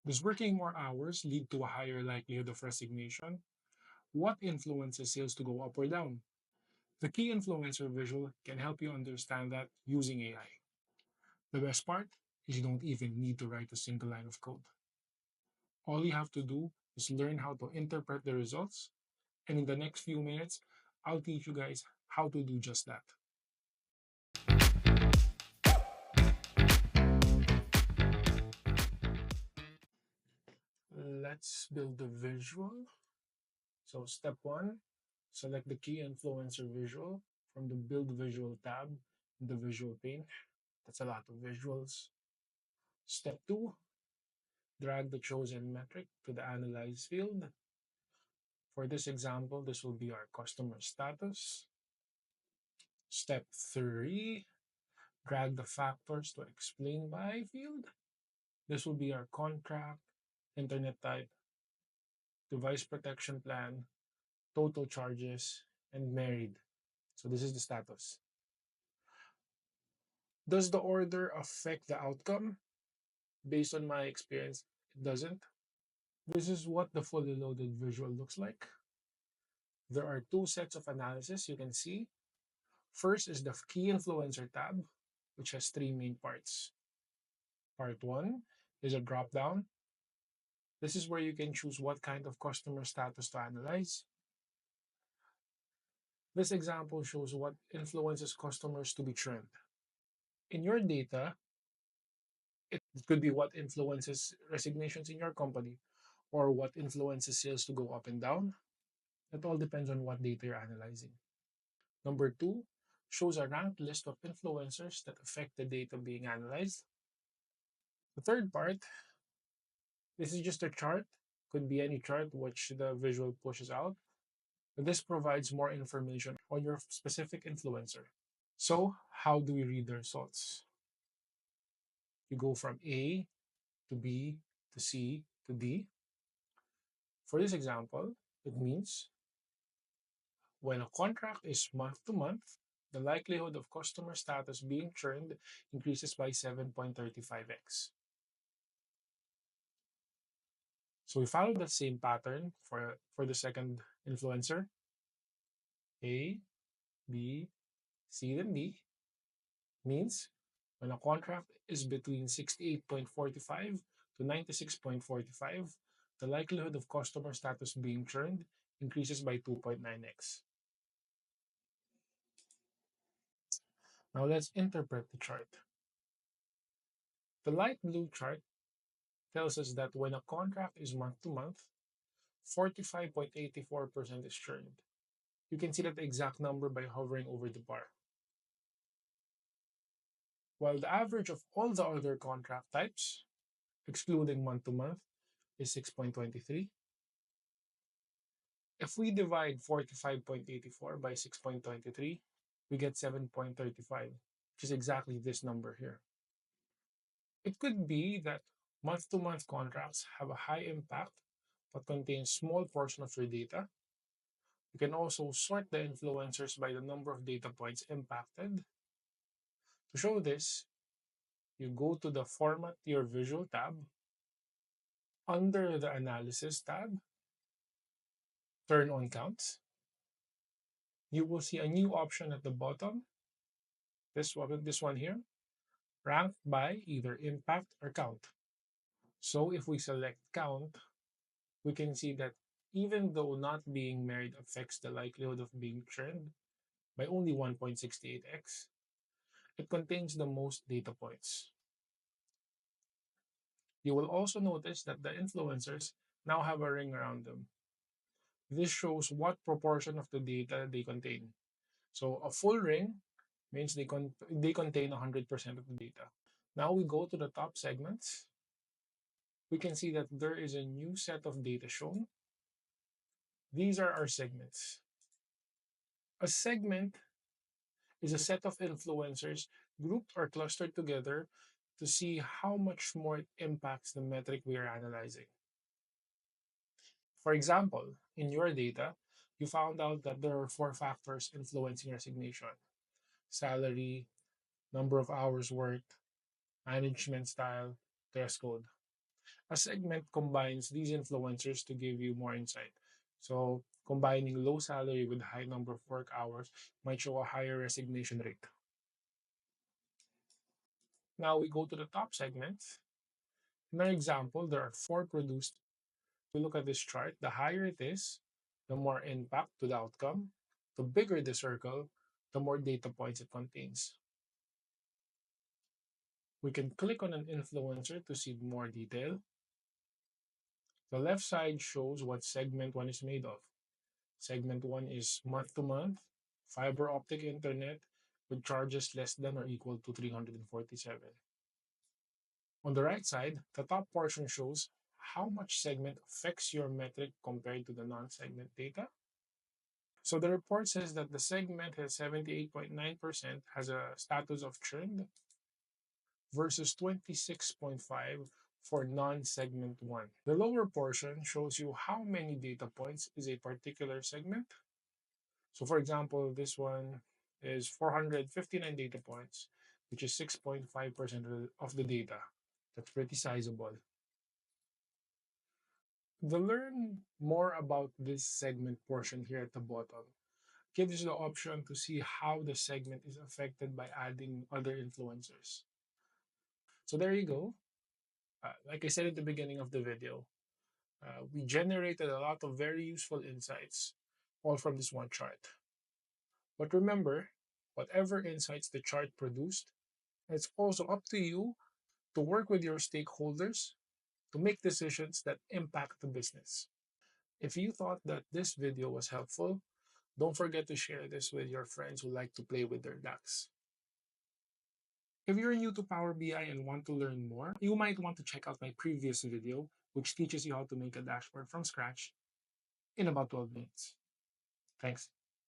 Does working more hours lead to a higher likelihood of resignation? What influences sales to go up or down? The key influencer visual can help you understand that using AI. The best part is you don't even need to write a single line of code. All you have to do is learn how to interpret the results, and in the next few minutes, I'll teach you guys how to do just that. Let's build the visual. So, step one, select the key influencer visual from the Build Visual tab in the visual pane. That's a lot of visuals. Step two, drag the chosen metric to the Analyze field. For this example, this will be our customer status. Step three, drag the factors to Explain By field. This will be our contract, internet type, device protection plan, total charges, and married. So this is the status. Does the order affect the outcome? Based on my experience, it doesn't. This is what the fully loaded visual looks like. There are two sets of analysis you can see. First is the key influencer tab, which has three main parts. Part one is a drop down. This is where you can choose what kind of customer status to analyze. This example shows what influences customers to be churned. In your data, it could be what influences resignations in your company or what influences sales to go up and down. It all depends on what data you're analyzing. Number two shows a ranked list of influencers that affect the data being analyzed. The third part, this is just a chart, could be any chart which the visual pushes out. But this provides more information on your specific influencer. So, how do we read the results? You go from A to B to C to D. For this example, it means when a contract is month to month, the likelihood of customer status being churned increases by 7.35x. So we follow the same pattern for the second influencer. A, B, C, then D means when a contract is between 68.45 to 96.45, the likelihood of customer status being churned increases by 2.9x. Now let's interpret the chart. The light blue chart tells us that when a contract is month to month, 45.84% is churned. You can see that exact number by hovering over the bar. While the average of all the other contract types, excluding month to month, is 6.23. If we divide 45.84 by 6.23, we get 7.35, which is exactly this number here. It could be that month to month contracts have a high impact but contain small portion of your data. You can also sort the influencers by the number of data points impacted. To show this, you go to the Format Your Visual tab. Under the Analysis tab, turn on Counts. You will see a new option at the bottom, this one here, ranked by either impact or count. So if we select count, we can see that even though not being married affects the likelihood of being churned by only 1.68x, it contains the most data points. You will also notice that the influencers now have a ring around them. This shows what proportion of the data they contain. So a full ring means they contain 100% of the data. Now we go to the top segments. We can see that there is a new set of data shown. These are our segments. A segment is a set of influencers grouped or clustered together to see how much more it impacts the metric we are analyzing. For example, in your data, you found out that there are four factors influencing resignation: salary, number of hours worked, management style, dress code. A segment combines these influencers to give you more insight. So, combining low salary with high number of work hours might show a higher resignation rate. Now we go to the top segment. In our example, there are four produced. We look at this chart. The higher it is, the more impact to the outcome. The bigger the circle, the more data points it contains. We can click on an influencer to see more detail. The left side shows what segment one is made of. Segment one is month to month, fiber optic internet with charges less than or equal to 347. On the right side, the top portion shows how much segment affects your metric compared to the non-segment data. So the report says that the segment has 78.9% has a status of churned versus 26.5 for non-segment 1. The lower portion shows you how many data points is a particular segment. So for example, this one is 459 data points, which is 6.5% of the data. That's pretty sizable. The learn more about this segment portion here at the bottom gives you the option to see how the segment is affected by adding other influencers. So there you go. Like I said at the beginning of the video, we generated a lot of very useful insights all from this one chart. But remember, whatever insights the chart produced, it's also up to you to work with your stakeholders to make decisions that impact the business. If you thought that this video was helpful, don't forget to share this with your friends who like to play with their DAX. If you're new to Power BI and want to learn more, you might want to check out my previous video, which teaches you how to make a dashboard from scratch in about 12 minutes. Thanks.